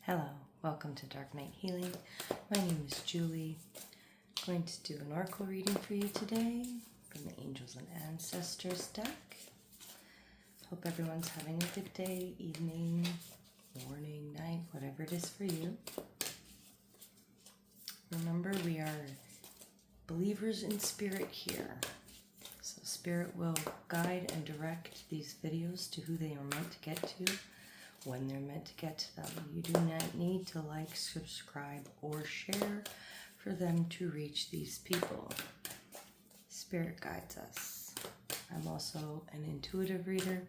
Hello, welcome to Dark Night Healing. My name is Julie. I'm going to do an oracle reading for you today from the Angels and Ancestors deck. Hope everyone's having a good day, evening, morning, night, whatever it is for you. Remember, we are believers in spirit here. So spirit will guide and direct these videos to who they are meant to get to, when they're meant to get to them. You do not need to like, subscribe, or share for them to reach these people. Spirit guides us. I'm also an intuitive reader,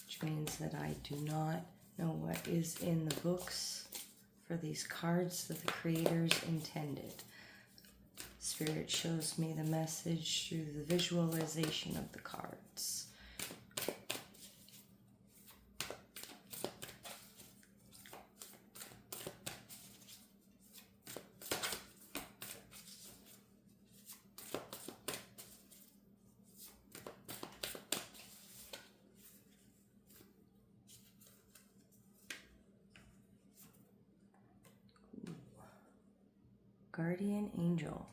which means that I do not know what is in the books for these cards that the creators intended. Spirit shows me the message through the visualization of the cards. Guardian Angel.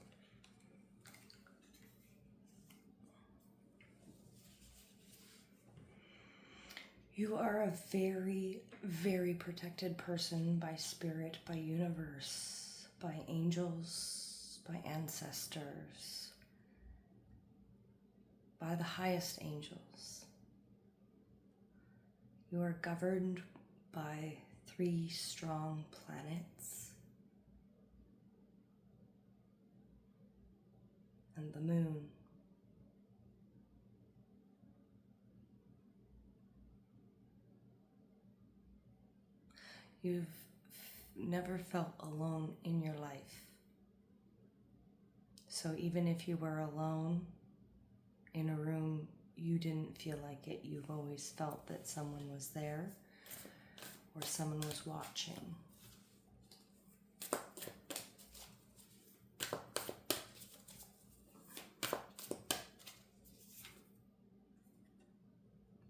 You are a very, very protected person by spirit, by universe, by angels, by ancestors, by the highest angels. You are governed by 3 strong planets and the moon. You've never felt alone in your life. So even if you were alone in a room, you didn't feel like it. You've always felt that someone was there or someone was watching.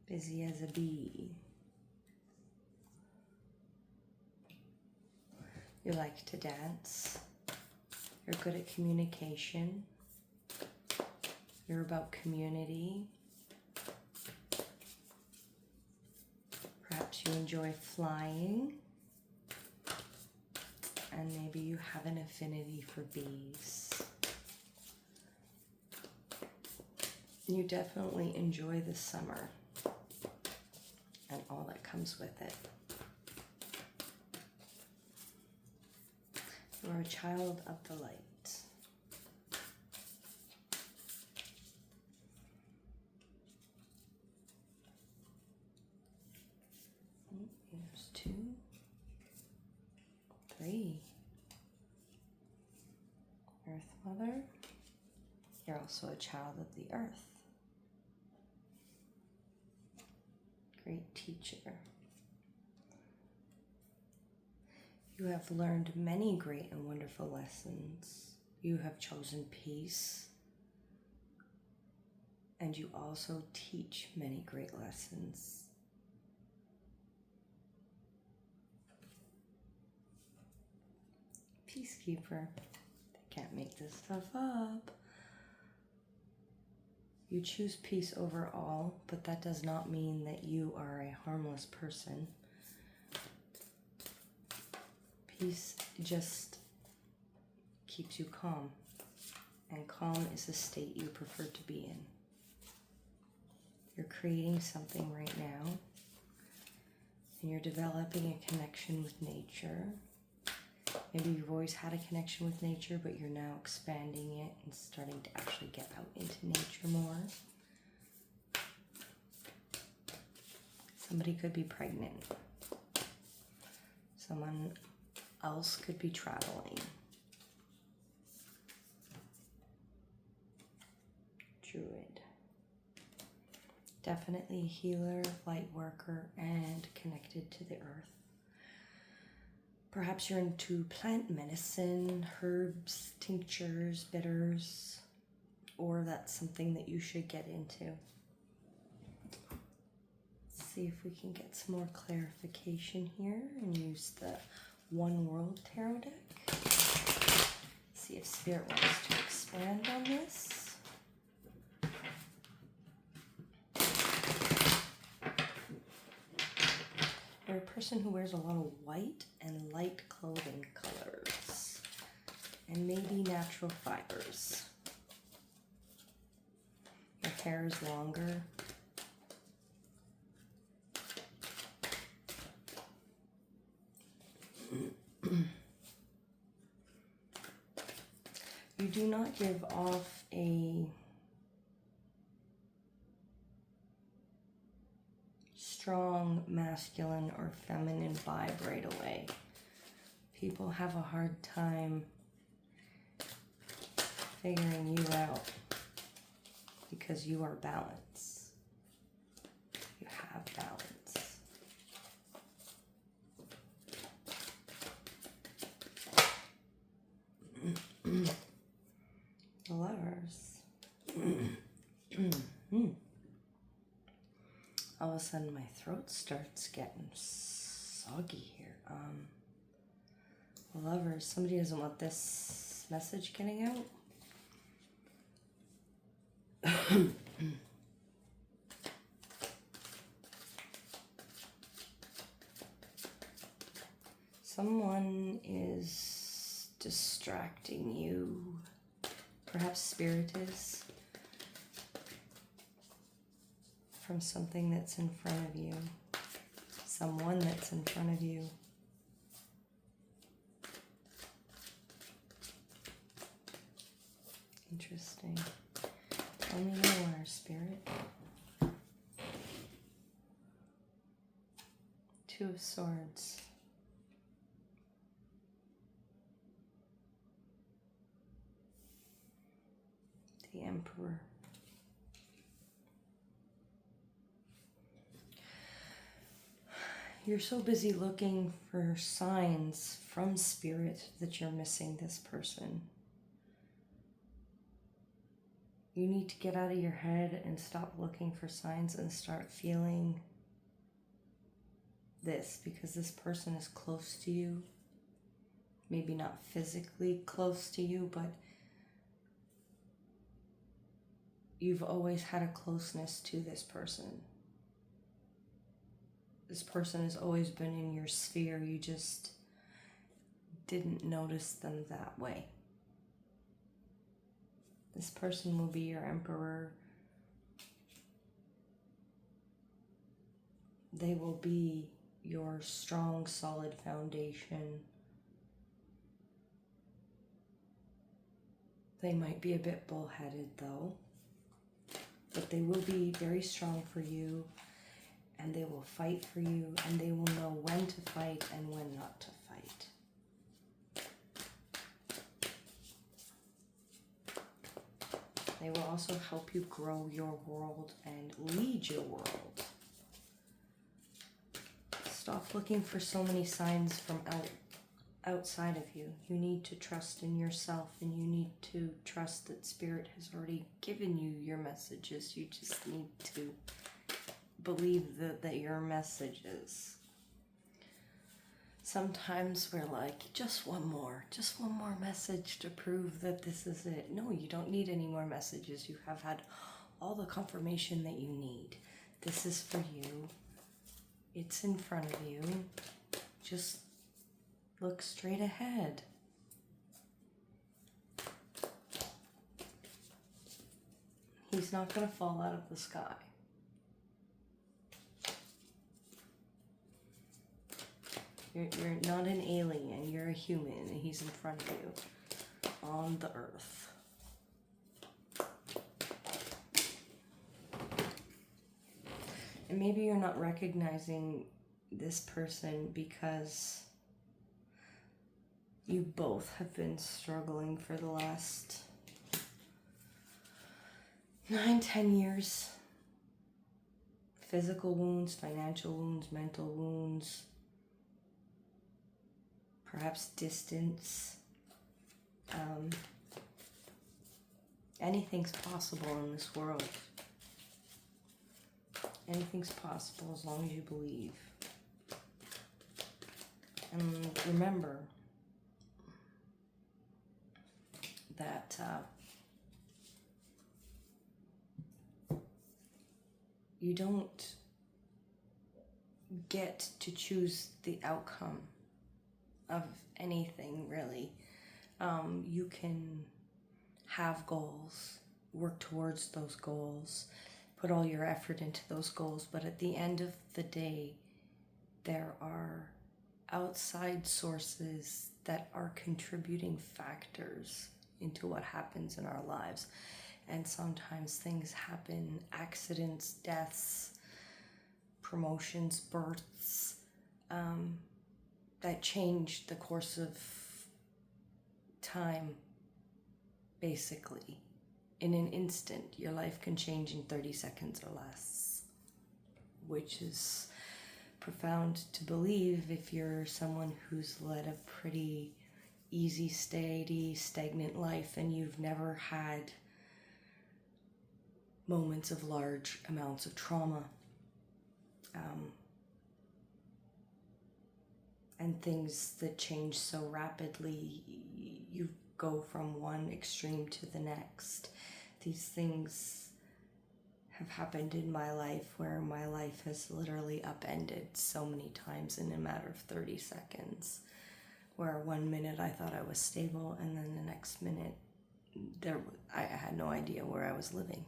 Busy as a bee. You like to dance. You're good at communication. You're about community. Perhaps you enjoy flying. And maybe you have an affinity for bees. You definitely enjoy the summer and all that comes with it. You are a child of the light. Here's 2, 3. Earth Mother. You're also a child of the earth. Great teacher. You have learned many great and wonderful lessons. You have chosen peace. And you also teach many great lessons. Peacekeeper. They can't make this stuff up. You choose peace over all, but that does not mean that you are a harmless person. Peace just keeps you calm, and calm is a state you prefer to be in. You're creating something right now, and you're developing a connection with nature. Maybe you've always had a connection with nature, but you're now expanding it and starting to actually get out into nature more. Somebody could be pregnant. Someone else could be traveling. Druid. Definitely healer, light worker, and connected to the earth. Perhaps you're into plant medicine, herbs, tinctures, bitters, or that's something that you should get into. Let's see if we can get some more clarification here and use the One World Tarot deck. See if Spirit wants to expand on this. You're a person who wears a lot of white and light clothing colors, and maybe natural fibers. Your hair is longer. You do not give off a strong masculine or feminine vibe right away. People have a hard time figuring you out because you are balance. You have balance. The Lovers. All of a sudden my throat starts getting soggy here. The Lovers. Somebody doesn't want this message getting out. Someone is distracting you. Perhaps Spirit is. From something that's in front of you. Someone that's in front of you. Interesting. Tell me more, Spirit. Two of Swords. The Emperor. You're so busy looking for signs from Spirit that you're missing this person. You need to get out of your head and stop looking for signs and start feeling this, because this person is close to you. Maybe not physically close to you, but you've always had a closeness to this person. This person has always been in your sphere. You just didn't notice them that way. This person will be your Emperor. They will be your strong, solid foundation. They might be a bit bullheaded though, but they will be very strong for you, and they will fight for you, and they will know when to fight and when not to fight. They will also help you grow your world and lead your world. Stop looking for so many signs from outside of you. You need to trust in yourself, and you need to trust that Spirit has already given you your messages. You just need to believe that your messages. Sometimes we're like, just one more message to prove that this is it. No, you don't need any more messages. You have had all the confirmation that you need. This is for you. It's in front of you. Just look straight ahead. He's not going to fall out of the sky. You're not an alien, you're a human, and he's in front of you on the earth. And maybe you're not recognizing this person because you both have been struggling for the last 9-10 years. Physical wounds, financial wounds, mental wounds. Perhaps distance. Anything's possible in this world. Anything's possible as long as you believe. And remember that you don't get to choose the outcome of anything, really. You can have goals, work towards those goals, put all your effort into those goals, but at the end of the day, there are outside sources that are contributing factors into what happens in our lives. And sometimes things happen, accidents, deaths, promotions, births, that change the course of time, basically. In an instant, your life can change in 30 seconds or less, which is profound to believe if you're someone who's led a pretty easy, steady, stagnant life and you've never had moments of large amounts of trauma. And things that change so rapidly, you go from one extreme to the next. These things have happened in my life where my life has literally upended so many times in a matter of 30 seconds. Where 1 minute I thought I was stable, and then the next minute I had no idea where I was living.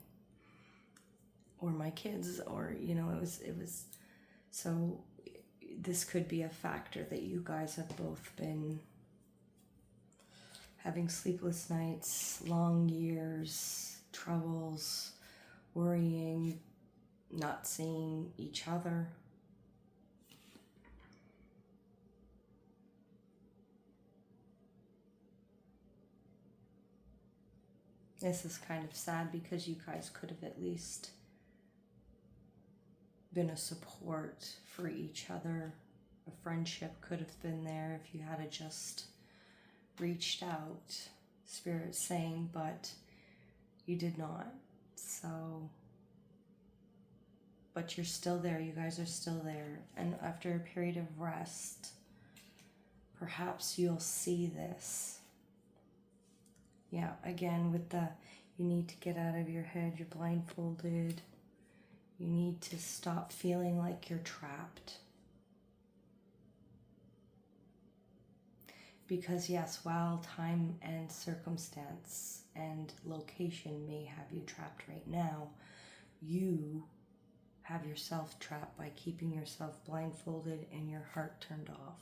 Or my kids, or, it was, so this could be a factor that you guys have both been having sleepless nights, long years, troubles, worrying, not seeing each other. This is kind of sad because you guys could have at least been a support for each other. A friendship could have been there if you had just reached out, Spirit saying, but you did not. So, but you're still there. You guys are still there. And after a period of rest, perhaps you'll see this. Yeah, again, with you need to get out of your head. You're blindfolded. You need to stop feeling like you're trapped. Because yes, while time and circumstance and location may have you trapped right now, you have yourself trapped by keeping yourself blindfolded and your heart turned off.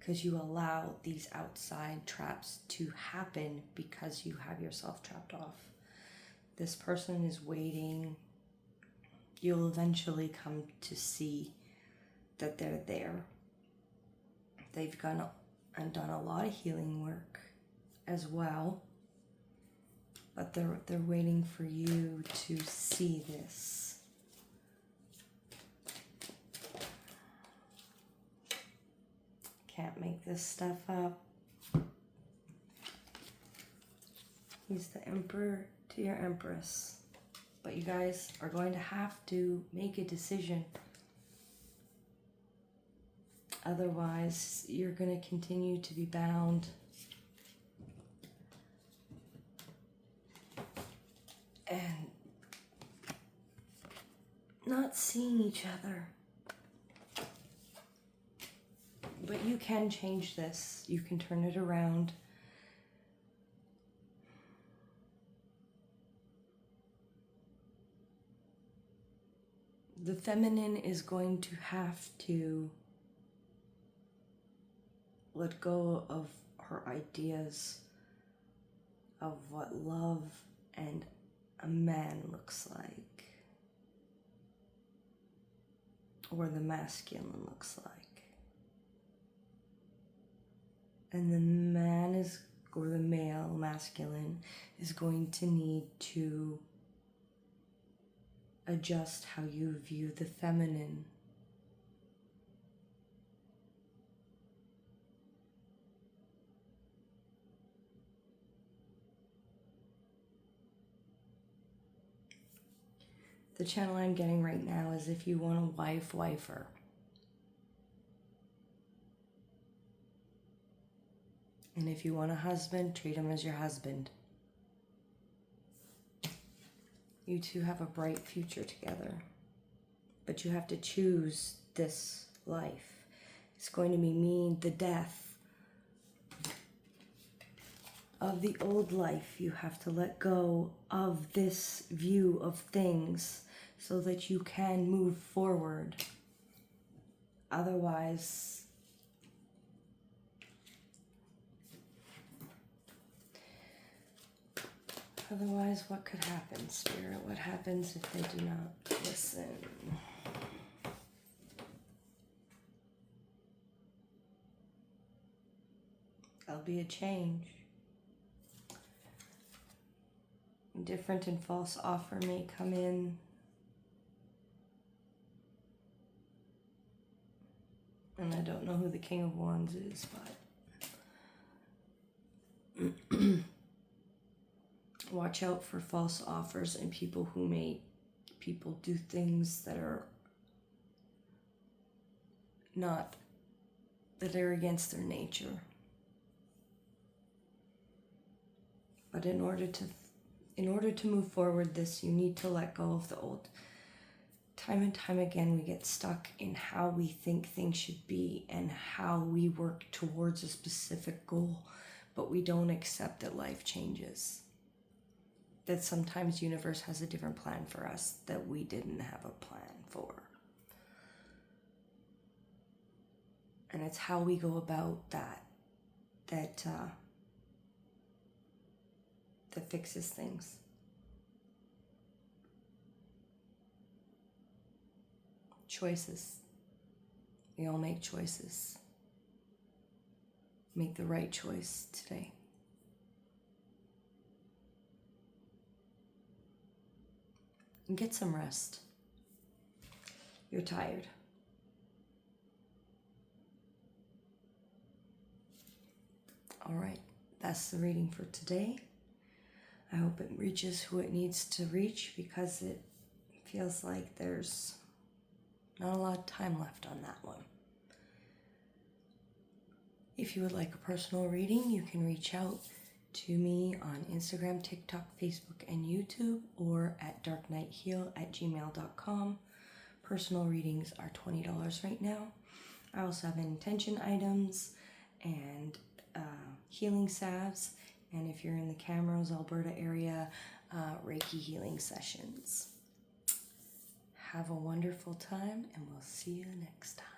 Because you allow these outside traps to happen because you have yourself trapped off. This person is waiting. You'll eventually come to see that they're there. They've gone and done a lot of healing work as well. But they're waiting for you to see this. Can't make this stuff up. He's the Emperor to your Empress. But you guys are going to have to make a decision. Otherwise, you're going to continue to be bound. And not seeing each other. But you can change this. You can turn it around. The feminine is going to have to let go of her ideas of what love and a man looks like, or the masculine looks like. And the man is, or the male, masculine, is going to need to adjust how you view the feminine. The channel I'm getting right now is if you want a wife, wife her. And if you want a husband, treat him as your husband. You two have a bright future together. But you have to choose this life. It's going to mean the death of the old life. You have to let go of this view of things so that you can move forward. Otherwise, what could happen, Spirit? What happens if they do not listen? There'll be a change. Different and false offer may come in. And I don't know who the King of Wands is, but watch out for false offers and people who make people do things that are not, that are against their nature. But in order to move forward you need to let go of the old. Time and time again, we get stuck in how we think things should be and how we work towards a specific goal, but we don't accept that life changes. That sometimes the universe has a different plan for us that we didn't have a plan for. And it's how we go about that fixes things. Choices. We all make choices. Make the right choice today. And get some rest. You're tired. All right, that's the reading for today. I hope it reaches who it needs to reach, because it feels like there's not a lot of time left on that one. If you would like a personal reading, you can reach out to me on Instagram, TikTok, Facebook, and YouTube, or at darknightheal@gmail.com. Personal readings are $20 right now. I also have intention items and healing salves, and if you're in the Camrose, Alberta area, Reiki healing sessions. Have a wonderful time, and we'll see you next time.